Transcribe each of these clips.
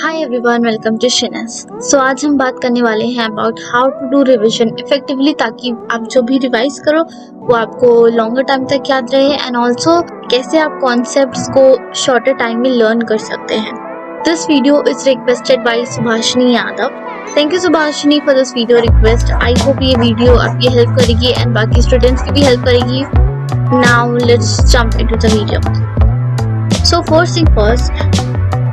Hi everyone, welcome to शिनस। आज हम बात करने वाले हैं about how to do revision effectively, ताकि आप जो भी रिवाइज करो वो आपको लॉन्गर टाइम तक याद रहे, एंड ऑल्सो कैसे आप कॉन्सेप्ट्स को शॉर्टर टाइम में लर्न कर सकते हैं। This video is requested bye Subhashini Yadav. Thank you Subhashini for this video request. I hope ये वीडियो आपकी हेल्प करेगी एंड बाकी स्टूडेंट्स की भी हेल्प करेगी। Now let's jump into the video. So first thing first,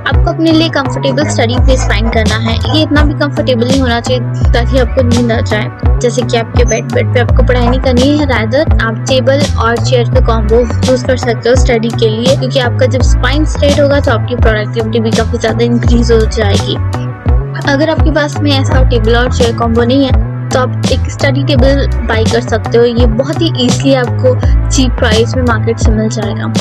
आपको अपने लिए कंफर्टेबल स्टडी प्लेस फाइंड करना है। ये इतना भी कंफर्टेबल नहीं होना चाहिए ताकि आपको नींद आ जाए, जैसे कि आपके बेड पे आपको पढ़ाई नहीं करनी है। रादर आप टेबल और चेयर का कॉम्बो यूज कर सकते हो स्टडी के लिए, क्योंकि आपका जब स्पाइन स्ट्रेट होगा तो आपकी प्रोडक्टिविटी भी काफी ज्यादा इंक्रीज हो जाएगी। अगर आपके पास में ऐसा टेबल और चेयर कॉम्बो नहीं है तो आप एक स्टडी टेबल बाई कर सकते हो। ये बहुत ही इजीली आपको चीप प्राइस में मार्केट से मिल जाएगा।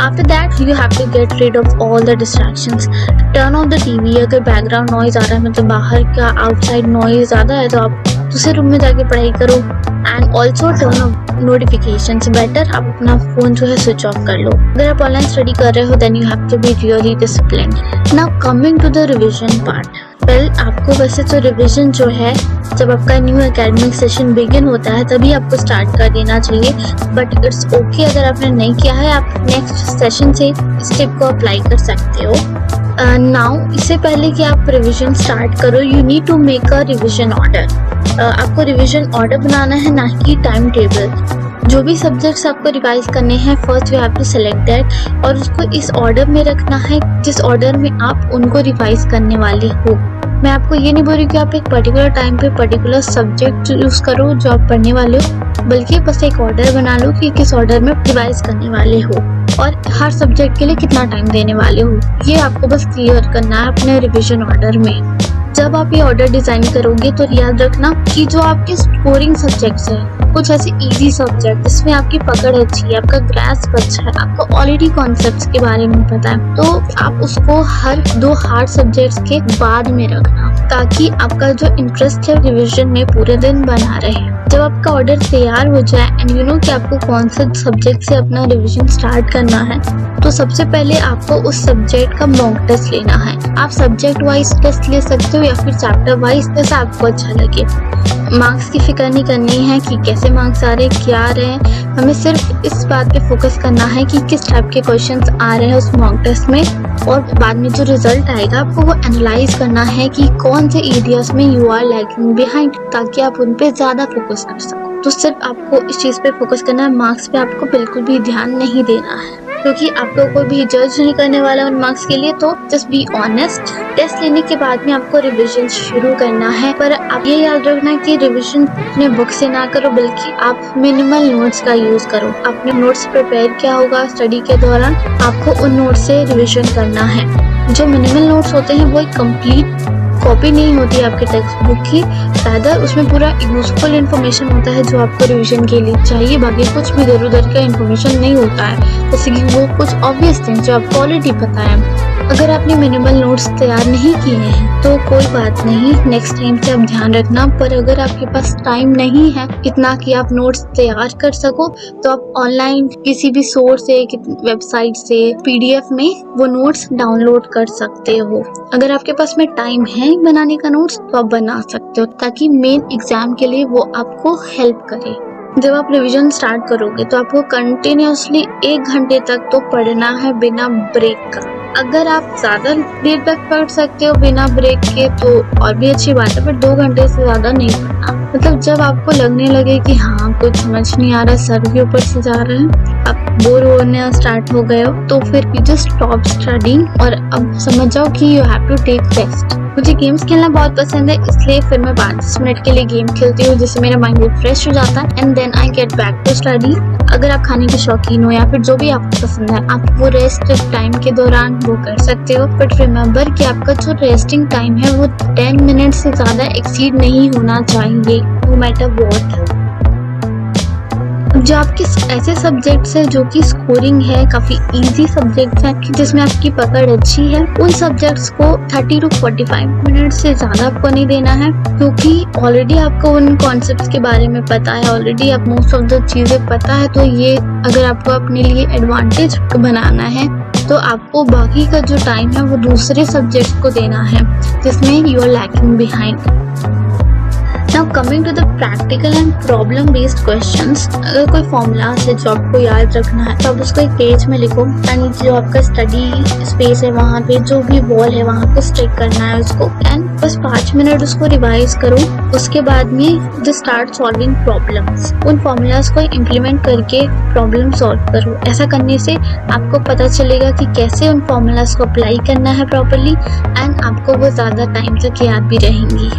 After that, you have to get rid of all the distractions. Turn off the TV. अगर बैकग्राउंड नॉइज आ रहा है, मतलब बाहर का आउटसाइड नॉइज ज़्यादा है, तो आप दूसरे रूम में जाके पढ़ाई करो। And also turn off notifications. Better आप अपना फ़ोन जो है स्विच ऑफ कर लो। अगर आप ऑनलाइन स्टडी कर रहे हो then you have to be really disciplined. Now coming to the revision part. Well, आपको वैसे तो रिविजन जो है जब आपका न्यू एकेडमिक सेशन बिगिन होता है तभी आपको स्टार्ट कर देना चाहिए, बट इट्स ओके अगर आपने नहीं किया है, आप नेक्स्ट सेशन से इस टिप को अप्लाई कर सकते हो। नाउ इससे पहले कि आप रिविजन स्टार्ट करो, you need to make a revision order. आपको रिविजन ऑर्डर बनाना है, ना कि टाइम टेबल। जो भी सब्जेक्ट्स आपको रिवाइज करने हैं, first you have to select that और उसको इस ऑर्डर में रखना है जिस ऑर्डर में आप उनको रिवाइज करने वाले हो। मैं आपको ये नहीं बोल रही कि आप एक पर्टिकुलर टाइम पे पर्टिकुलर सब्जेक्ट यूज करो जो आप पढ़ने वाले हो, बल्कि बस एक ऑर्डर बना लो कि किस ऑर्डर में रिवाइज करने वाले हो और हर सब्जेक्ट के लिए कितना टाइम देने वाले हो। ये आपको बस क्लियर करना है अपने रिविजन ऑर्डर में। जब आप ये ऑर्डर डिजाइन करोगे तो याद रखना कि जो आपके स्कोरिंग सब्जेक्ट्स हैं, कुछ ऐसे इजी सब्जेक्ट जिसमें आपकी पकड़ अच्छी है, आपका ग्रास्प अच्छा है, आपको ऑलरेडी कॉन्सेप्ट्स के बारे में पता है, तो आप उसको हर दो हार्ड सब्जेक्ट्स के बाद में रखना, ताकि आपका जो इंटरेस्ट है रिविजन में पूरे दिन बना रहे। जब आपका ऑर्डर तैयार हो जाए एंड यू नो कि आपको कौन से सब्जेक्ट से अपना रिविजन स्टार्ट करना है, तो सबसे पहले आपको उस सब्जेक्ट का मॉक टेस्ट लेना है। आप सब्जेक्ट वाइज टेस्ट ले सकते हो या फिर चैप्टर वाइज, जैसा आपको अच्छा लगे। मार्क्स की फिक्र नहीं करनी है कि कैसे मार्क्स आ रहे हैं, क्या आ रहे हैं। हमें सिर्फ इस बात पे फोकस करना है कि किस टाइप के क्वेश्चंस आ रहे हैं उस मॉक टेस्ट में, और बाद में जो रिजल्ट आएगा आपको वो एनालाइज करना है कि कौन से एरियाज में यू आर लैगिंग बिहाइंड, ताकि आप उन पे ज्यादा फोकस कर सको। तो सिर्फ आपको इस चीज पे फोकस करना है, मार्क्स पे आपको बिल्कुल भी ध्यान नहीं देना है, क्योंकि आपको कोई भी जज नहीं करने वाला उन मार्क्स के लिए। तो जस्ट बी ऑनेस्ट। टेस्ट लेने के बाद में आपको रिवीजन शुरू करना है, पर आप ये याद रखना कि रिवीजन अपने बुक से ना करो, बल्कि आप मिनिमल नोट्स का यूज करो। आपने नोट्स प्रिपेयर किया होगा स्टडी के दौरान, आपको उन नोट्स से रिवीजन करना है। जो मिनिमल नोट्स होते हैं वो एक कंप्लीट कॉपी नहीं होती आपके टेक्स्ट बुक की, रादर उसमें पूरा यूजफुल इन्फॉर्मेशन होता है जो आपको रिवीजन के लिए चाहिए। बाकी कुछ भी इधर उधर का इन्फॉर्मेशन नहीं होता है, जैसे कि वो कुछ ऑब्वियस थिंग्स जो आपको ऑलरेडी पता है। अगर आपने मिनिमल नोट्स तैयार नहीं किए हैं तो कोई बात नहीं, नेक्स्ट टाइम से आप ध्यान रखना। पर अगर आपके पास टाइम नहीं है इतना कि आप नोट्स तैयार कर सको, तो आप ऑनलाइन किसी भी सोर्स से, वेबसाइट से, पीडीएफ में वो नोट्स डाउनलोड कर सकते हो। अगर आपके पास में टाइम है बनाने का नोट्स तो आप बना सकते हो, ताकि मेन एग्जाम के लिए वो आपको हेल्प करे। जब आप रिवीजन स्टार्ट करोगे तो आपको कंटिन्यूअसली 1 घंटे तक तो पढ़ना है बिना ब्रेक का। अगर आप ज्यादा देर तक पढ़ सकते हो बिना ब्रेक के तो और भी अच्छी बात है, पर 2 घंटे से ज्यादा नहीं पढ़ना। मतलब जब आपको लगने लगे कि हाँ कुछ समझ नहीं आ रहा, सर के ऊपर से जा रहा है, आप बोर होने स्टार्ट हो गए हो, तो फिर यू जस्ट स्टॉप स्टडीइंग और अब समझ जाओ कि you have to take rest. मुझे गेम्स खेलना बहुत पसंद है, इसलिए फिर मैं 5 मिनट के लिए गेम खेलती हूँ, जिससे मेरा माइंड रिफ्रेश हो जाता है and then I get back to study. अगर आप खाने के शौकीन हो या फिर जो भी आपको पसंद है, आप वो रेस्ट टाइम के दौरान वो कर सकते हो, बट रिमेम्बर कि आपका जो रेस्टिंग टाइम है वो 10 मिनट से ज्यादा एक्सीड नहीं होना चाहिए, नो मैटर व्हाट। जो आपके ऐसे सब्जेक्ट्स है जो कि स्कोरिंग है, काफी इजी सब्जेक्ट्स हैं जिसमें आपकी पकड़ अच्छी है, उन सब्जेक्ट्स को 30 to 45 मिनट से ज्यादा आपको नहीं देना है, क्योंकि ऑलरेडी आपको उन कॉन्सेप्ट्स के बारे में पता है, ऑलरेडी आप मोस्ट ऑफ द चीजें पता है। तो ये अगर आपको अपने लिए एडवांटेज बनाना है तो आपको बाकी का जो टाइम है वो दूसरे सब्जेक्ट को देना है जिसमें you are lacking behind. Now coming to the practical and problem based questions, अगर कोई फॉर्मूला है जो आपको याद रखना है तो आप उसको एक पेज में लिखो एंड जो आपका स्टडी स्पेस है वहाँ पे जो भी वॉल है वहाँ को स्टिक करना है उसको एंड बस 5 मिनट उसको रिवाइज करो। उसके बाद में जस्ट स्टार्ट सॉल्विंग प्रॉब्लम्स, उन फॉर्मूलाज को इम्प्लीमेंट करके प्रॉब्लम सॉल्व करो। ऐसा करने से आपको पता चलेगा कि कैसे उन फॉर्मूलाज को अप्लाई करना है प्रॉपरली एंड आपको वो ज़्यादा टाइम तक याद भी रहेंगी।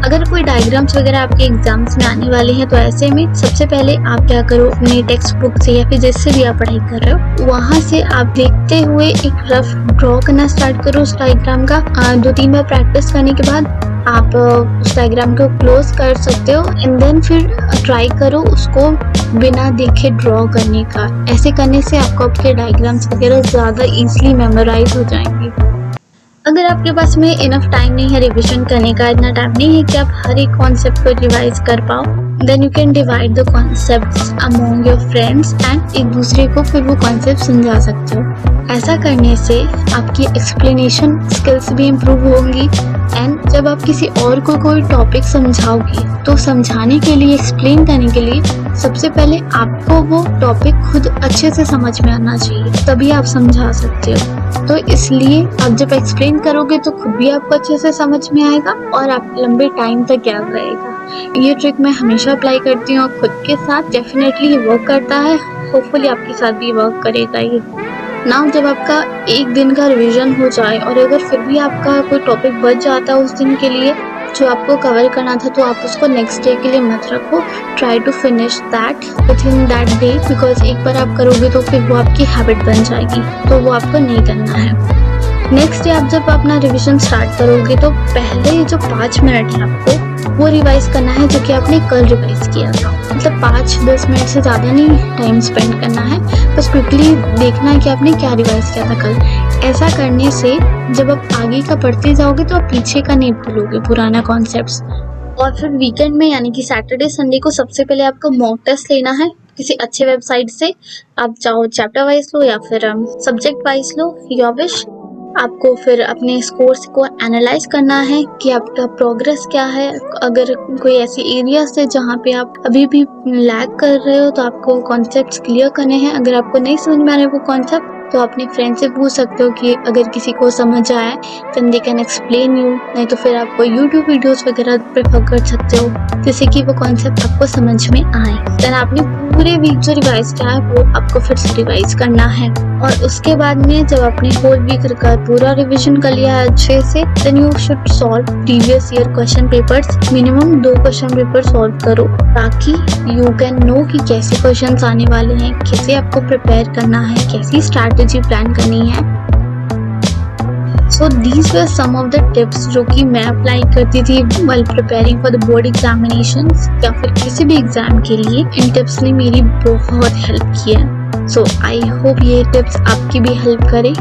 अगर कोई डायग्राम्स वगैरह आपके एग्जाम्स में आने वाले हैं तो ऐसे में सबसे पहले आप क्या करो, अपने टेक्स्ट बुक से या फिर जिससे भी आप पढ़ाई कर रहे हो वहाँ से आप देखते हुए एक रफ ड्रॉ करना स्टार्ट करो उस डायग्राम का। 2-3 बार प्रैक्टिस करने के बाद आप उस डायग्राम को क्लोज कर सकते हो एंड देन फिर ट्राई करो उसको बिना देखे ड्रॉ करने का। ऐसे करने से आपको आपके डायग्राम्स वगैरह ज़्यादा ईजिली मेमोराइज हो जाएंगे। अगर आपके पास में इनफ टाइम नहीं है रिवीजन करने का, इतना टाइम नहीं है कि आप हर एक कॉन्सेप्ट को रिवाइज कर पाओ, then you can divide the concepts among your friends and एक दूसरे को फिर वो कॉन्सेप्ट समझा सकते हो। ऐसा करने से आपकी एक्सप्लेनेशन स्किल्स भी इम्प्रूव होंगी एंड जब आप किसी और को कोई टॉपिक समझाओगे तो समझाने के लिए, एक्सप्लेन करने के लिए सबसे पहले आपको वो टॉपिक खुद अच्छे से समझ में आना चाहिए, तभी आप समझा सकते हो। तो इसलिए आप जब एक्सप्लेन करोगे तो खुद भी आपको अच्छे से समझ में आएगा और आप लंबे टाइम तक याद रहेगा। ये ट्रिक मैं हमेशा अप्लाई करती हूँ खुद के साथ, डेफिनेटली ये वर्क करता है, होपफुली आपके साथ भी वर्क करेगा ये। नाउ जब आपका एक दिन का रिवीजन हो जाए और अगर फिर भी आपका कोई टॉपिक बच जाता है उस दिन के लिए जो आपको कवर करना था तो आप उसको नेक्स्ट डे के लिए मत रखो, try to finish that within that day, because एक बार आप करोगे तो फिर वो आपकी हैबिट बन जाएगी, तो वो आपको नहीं करना है। नेक्स्ट डे आप जब अपना रिवीजन स्टार्ट करोगे तो पहले जो 5 मिनट है आपको वो रिवाइज करना है जो कि आपने कल रिवाइज किया था। मतलब 5-10 मिनट से ज़्यादा नहीं टाइम स्पेंड करना है, बस क्विकली देखना है कि आपने क्या रिवाइज किया था कल। ऐसा करने से जब आप आगे का पढ़ते जाओगे तो आप पीछे का नहीं भूलोगे पुराना कॉन्सेप्ट्स। और फिर वीकेंड में यानी कि सैटरडे संडे को सबसे पहले आपको मॉक टेस्ट लेना है किसी अच्छे वेबसाइट से। आप चाहो चैप्टर वाइज लो या फिर subject wise low, your wish. आपको फिर अपने स्कोर्स को एनालाइज करना है कि आपका प्रोग्रेस क्या है। अगर कोई ऐसी एरियाज है जहाँ पे आप अभी भी लैग कर रहे हो तो आपको कॉन्सेप्ट्स क्लियर करने हैं। अगर आपको नहीं समझ में आ रहे वो कॉन्सेप्ट तो अपने फ्रेंड से पूछ सकते हो कि अगर किसी को समझ आए then they can explain you, नहीं तो फिर आपको यूट्यूब वीडियोस वगैरह प्रेफर कर सकते हो जिससे कि वो कॉन्सेप्ट आपको समझ में आए। देन आपने पूरे वीक जो रिवाइज किया है वो आपको फिर से रिवाइज करना है और उसके बाद में जब आपने होल वीक का पूरा रिवीजन कर लिया है अच्छे से then you should solve previous year question papers. Minimum 2 question paper solve करो ताकि यू कैन नो कि कैसे क्वेश्चंस आने वाले हैं, कैसे आपको प्रिपेयर करना है, कैसी स्ट्रैटेजी प्लान करनी है। So these were some of the tips जो कि मैं अप्लाई करती थी while preparing for the board examinations या फिर किसी भी एग्जाम के लिए। इन टिप्स ने मेरी बहुत हेल्प की है। So I hope ये टिप्स आपकी भी हेल्प करे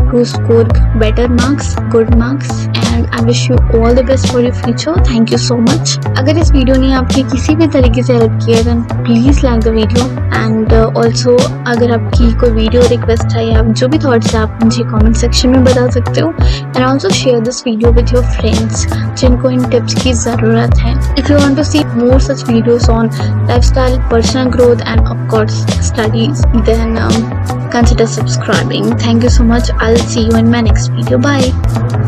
to score better marks, good marks and I wish you all the best for your future. Thank you so much. अगर इस वीडियो ने आपकी किसी भी तरीके से हेल्प किया then please like the video and also अगर आपकी कोई वीडियो रिक्वेस्ट है या जो भी थॉट्स है आप मुझे कमेंट सेक्शन में बता सकते हो and also share this video with your friends जिनको इन टिप्स की ज़रूरत है। If you want to see more such videos on lifestyle, personal growth and of course studies then consider subscribing. Thank you so much. I'll see you in my next video. Bye.